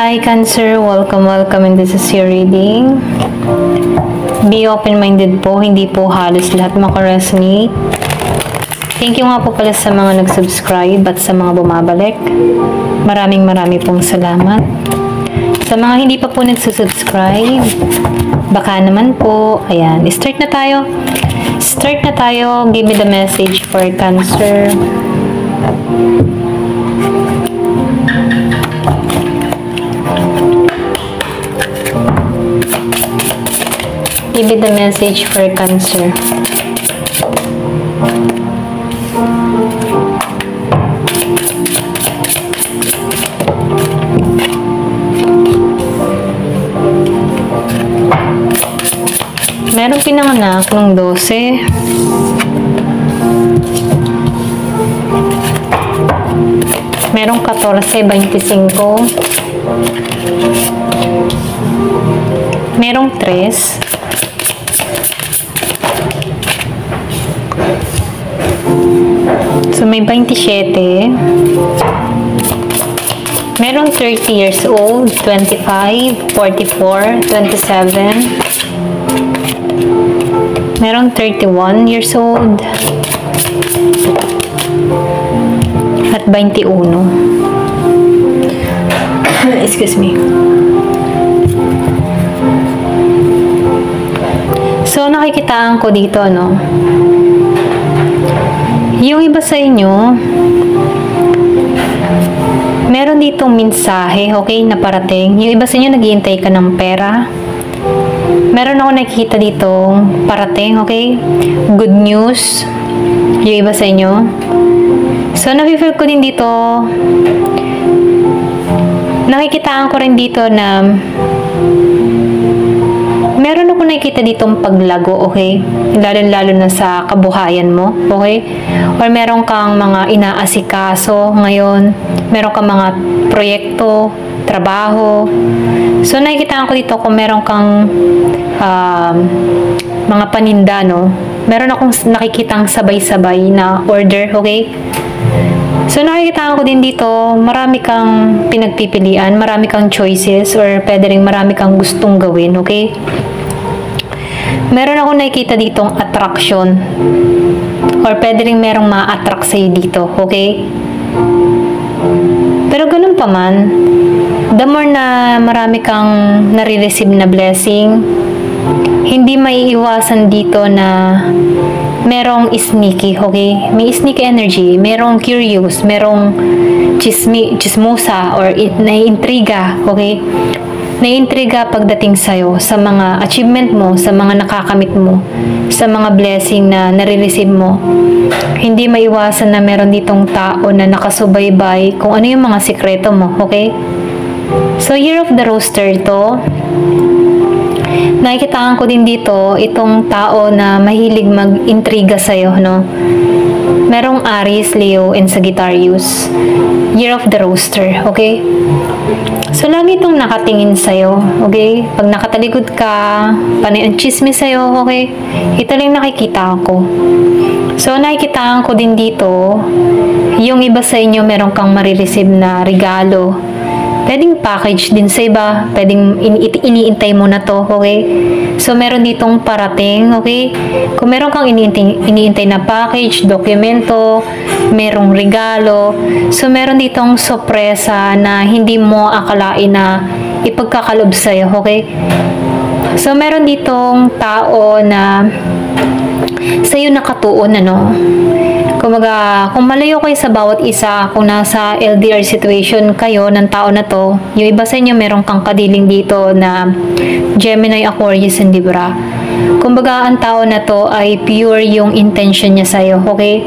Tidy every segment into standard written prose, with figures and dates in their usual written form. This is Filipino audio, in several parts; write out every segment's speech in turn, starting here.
Hi Cancer, welcome and this is your reading. Be open-minded po, hindi po halos lahat makaresonate. Thank you nga po pala sa mga nag-subscribe at sa mga bumabalik. Maraming pong salamat. Sa mga hindi pa po nagsusubscribe, baka naman po, ayan, start na tayo. Give me the message for Cancer. Give me the message for Cancer. Merong pinanganak nung 12. Merong 14, 25. Merong 3. So, may 27. Merong 30 years old, 25, 44, 27. Merong 31 years old. At 21. Excuse me. So, nakikitaan ko dito, no? Yung iba sa inyo, meron ditong mensahe, okay, na parating. Yung iba sa inyo, naghihintay ka ng pera. Meron ako nakikita ditong parating, okay? Good news. Yung iba sa inyo. So, nafe-feel ko din dito, nakikitaan ko rin dito na meron ako nakikita ditong paglago, okay? Lalo na sa kabuhayan mo, okay? Or meron kang mga inaasikaso ngayon. Meron kang mga proyekto, trabaho. So, nakikita ko dito kung meron kang mga paninda, no? Meron akong nakikitang sabay-sabay na order, okay? So, nakikita ko din dito, marami kang pinagpipilian, marami kang choices, or pwede rin marami kang gustong gawin, okay? Meron ako nakikita ditong attraction, or pwede rin merong ma-attract sa'yo dito, okay? Pero ganun pa man, the more na marami kang nare-receive na blessing, hindi maiiwasan dito na merong sneaky, okay? May sneaky energy, merong curious, merong chismosa or naiintriga, okay? Naiintriga pagdating sa'yo, sa mga achievement mo, sa mga nakakamit mo, sa mga blessing na nare-receive mo. Hindi maiwasan na meron ditong tao na nakasubaybay kung ano yung mga sikreto mo, okay? So, Year of the Rooster to. Nakikitaan ko din dito, itong tao na mahilig mag-intriga sa'yo, no? Merong Aries, Leo, and Sagittarius. Year of the Rooster, okay? So, lagi itong nakatingin sa'yo, okay? Pag nakatalikod ka, panay ang chismis sa'yo, okay? Ito lang nakikita ko. So, nakikitaan ko din dito, yung iba sa inyo, meron kang marireceive na regalo. Pwedeng package din sa iba. Pwedeng iniintay mo na to, okay? So, meron ditong parating, okay? Kung meron kang iniintay na package, dokumento, merong regalo. So, meron ditong sorpresa na hindi mo akalain na ipagkakalob sa'yo, okay? So, meron ditong tao na sa'yo nakatuon, ano? Kumaga, kung malayo kayo sa bawat isa, kung nasa LDR situation kayo ng tao na to, yung iba sa inyo meron kang kadiling dito na Gemini, Aquarius, and Libra. Kumbaga, ang tao na to ay pure yung intention niya sa'yo, okay?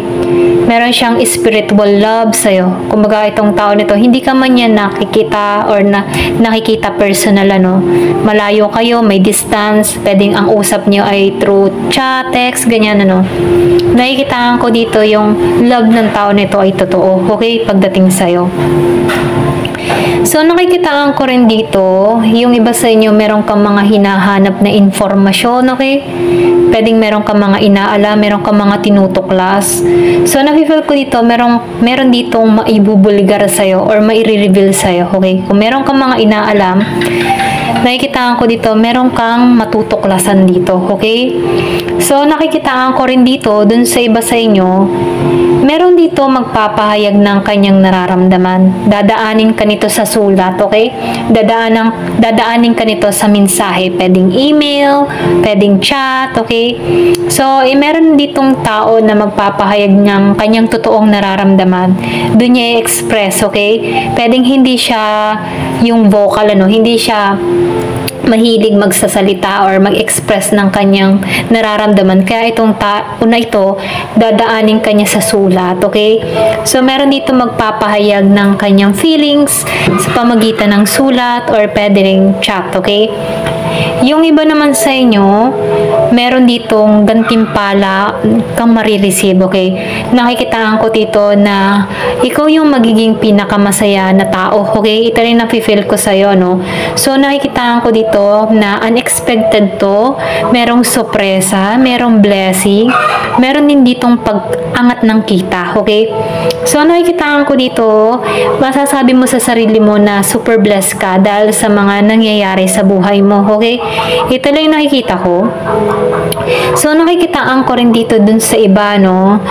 Meron siyang spiritual love sa'yo. Kumbaga, itong tao na to, hindi ka man yan nakikita or nakikita personal, ano? Malayo kayo, may distance, pwedeng ang usap niyo ay through chat, text, ganyan, ano? Nakikitaan ko dito yung love ng tao nito ay totoo, okay? Pagdating sa'yo. So, nakikitaan ko rin dito, yung iba sa inyo, meron kang mga hinahanap na informasyon, okay? Pwedeng meron kang mga inaala, meron kang mga tinutuklas. So, nafe-feel ko dito, meron ditong maibubulgar sa'yo or maire-reveal sa'yo, okay? Kung meron kang mga inaalam, nakikitaan ko dito, meron kang matutuklasan dito, okay? So, nakikitaan ko rin dito, dun sa iba sa inyo, meron dito magpapahayag ng kanyang nararamdaman. Dadaanin ka nito sa sulat, okay? Dadaanin ka nito sa mensahe. Pwedeng email, pwedeng chat, okay? So, meron ditong tao na magpapahayag ng kanyang totoong nararamdaman. Doon niya i-express, okay? Pwedeng hindi siya yung vocal, hindi siya mahilig magsasalita or mag-express ng kanyang nararamdaman. Kaya itong una ito, dadaanin kanya sa sulat, okay? So, meron dito magpapahayag ng kanyang feelings sa pamagitan ng sulat or pwede ring chat, okay? Yung iba naman sa inyo, meron ditong gantimpala kang marireceive, okay? Nakikitaan ko dito na ikaw yung magiging pinakamasaya na tao, okay? Ito rin nafe-feel ko sa'yo, no? So, nakikitaan ko dito na unexpected to, merong sorpresa, merong blessing, meron din ditong pag-angat ng kita, okay? So, nakikitaan ko dito, masasabi mo sa sarili mo na super blessed ka dahil sa mga nangyayari sa buhay mo, okay? Ito lang yung nakikita ko. So, nakikitaan ko rin dito dun sa iba, no?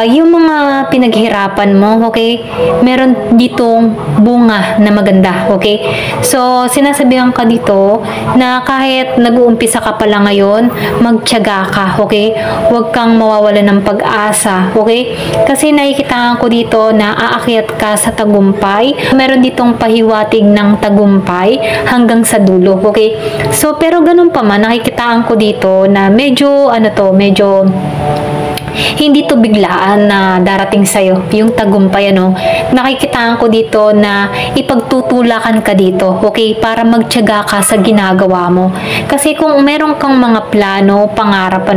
Yung mga pinaghirapan mo, okay? Meron ditong bunga na maganda, okay? So, sinasabihan ka dito na kahit nag-uumpisa ka pala ngayon, magtiyaga ka, okay? Huwag kang mawawala ng pag-asa, okay? Kasi nakikitaan ko dito na aakyat ka sa tagumpay. Meron ditong pahiwatig ng tagumpay hanggang sa dulo, okay? So, pero ganun pa man, nakikitaan ko dito na medyo, medyo hindi to biglaan na darating sa'yo, yung tagumpay, Nakikitaan ko dito na ipagtutulakan ka dito, okay? Para magtiyaga ka sa ginagawa mo. Kasi kung meron kang mga plano, pangarap,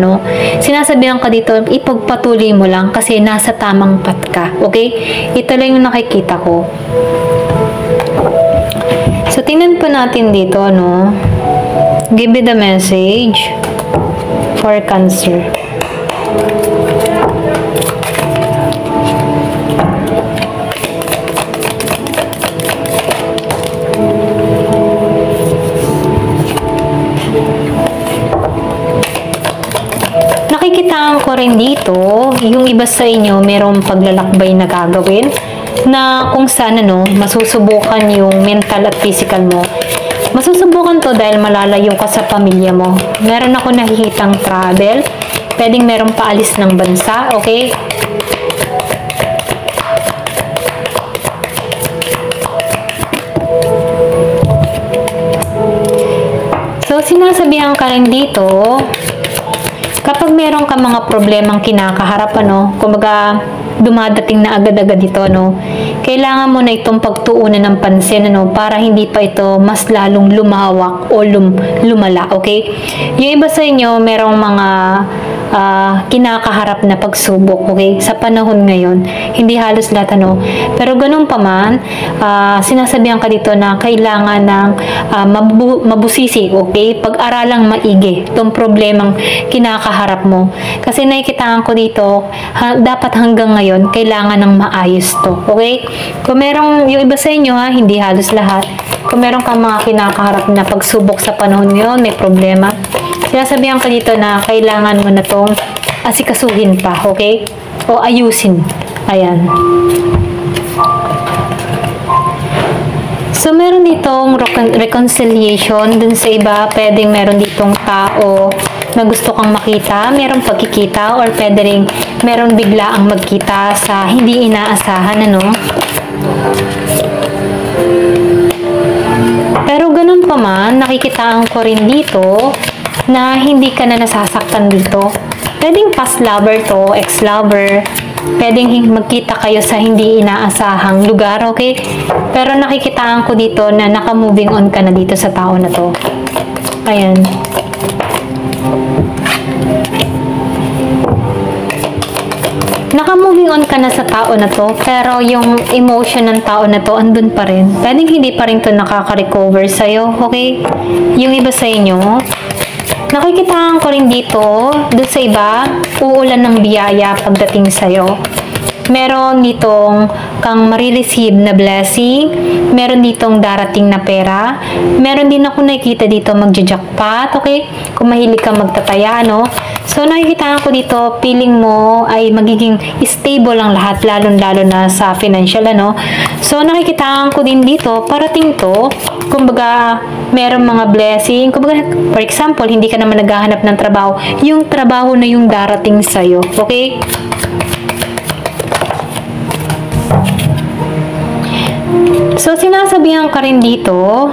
sinasabihan ka dito, ipagpatuloy mo lang kasi nasa tamang path ka, okay? Ito lang yung nakikita ko. So, tingnan po natin dito, Give me the message for Cancer. Nakikitaan ko rin dito, yung iba sa inyo merong paglalakbay na gagawin na kung saan masusubukan yung mental at physical mo. Masusubukan to dahil malalayo ka sa pamilya mo. Meron ako nakikitang travel, pwedeng merong paalis ng bansa, okay? So, sinasabihan ka rin dito, kapag meron ka mga problemang kinakaharap, kumbaga dumadating na agad-agad ito, kailangan mo na itong pagtuunan ng pansin, para hindi pa ito mas lalong lumawak o lumala, okay? Yung iba sa inyo, merong mga kinakaharap na pagsubok, okay? Sa panahon ngayon, hindi halos lahat, Pero ganun pa man, sinasabihan ka dito na kailangan ng mabusisi, okay? Pag-aralang maigi itong problemang kinakaharap mo. Kasi nakikitaan ko dito, dapat hanggang ngayon, kailangan ng maayos to, okay? Kung merong, yung iba sa inyo, hindi halos lahat, kung meron kang mga kinakaharap na pagsubok sa panahon ngayon, may problema, sinasabihan ka dito na kailangan mo na itong asikasuhin pa, okay? O ayusin. Ayan. So, meron ditong reconciliation dun sa iba. Pwedeng meron ditong tao na gusto kang makita, meron pagkikita, or pwede rin meron bigla ang magkita sa hindi inaasahan, Pero ganun pa man, nakikitaan ko rin dito na hindi ka na nasasaktan dito. Pwedeng past lover to, ex-lover, pwedeng magkita kayo sa hindi inaasahang lugar, okay? Pero nakikitaan ko dito na naka-moving on ka na dito sa tao na to. Ayan. Naka-moving on ka na sa tao na to, pero yung emotion ng tao na to, andun pa rin. Pwedeng hindi pa rin to nakaka-recover sa'yo, okay? Yung iba sa inyo, nakikitaan ko rin dito, doon sa iba, uulan ng biyaya pagdating sa'yo. Meron ditong kang marireceive na blessing, meron ditong darating na pera, meron din ako nakikita dito magja-jackpot, okay? Kung mahilig ka magtataya, no? So, nakikita ko dito, feeling mo ay magiging stable ang lahat, lalong-lalo na sa financial, ano? So, nakikita ko din dito, parating to, kumbaga, meron mga blessing, kumbaga, for example, hindi ka naman naghahanap ng trabaho, yung trabaho na yung darating sa'yo, okay? So, sinasabihan ka rin dito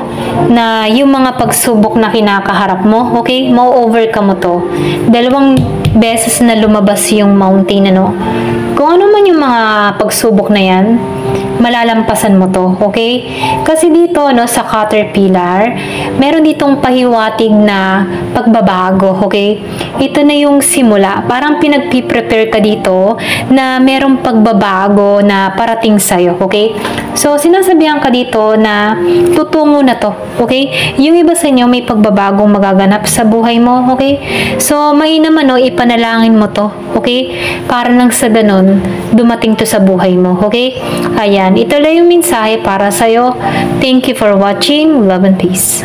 na yung mga pagsubok na kinakaharap mo, okay, ma-overcome mo to. 2 beses na lumabas yung mountain, ano. Kung ano man yung mga pagsubok na yan, malalampasan mo to, okay? Kasi dito, no, sa Caterpillar, meron ditong pahiwatig na pagbabago, okay? Ito na yung simula. Parang pinagpiprepare ka dito na merong pagbabago na parating sa'yo, okay? So, sinasabihan ka dito na tutungo na to, okay? Yung iba sa inyo may pagbabagong magaganap sa buhay mo, okay? So, mainam ano, ipanalangin mo to, okay? Para nang sa ganun, dumating to sa buhay mo, okay? Ayan, ito lang yung mensahe para sa'yo. Thank you for watching. Love and peace.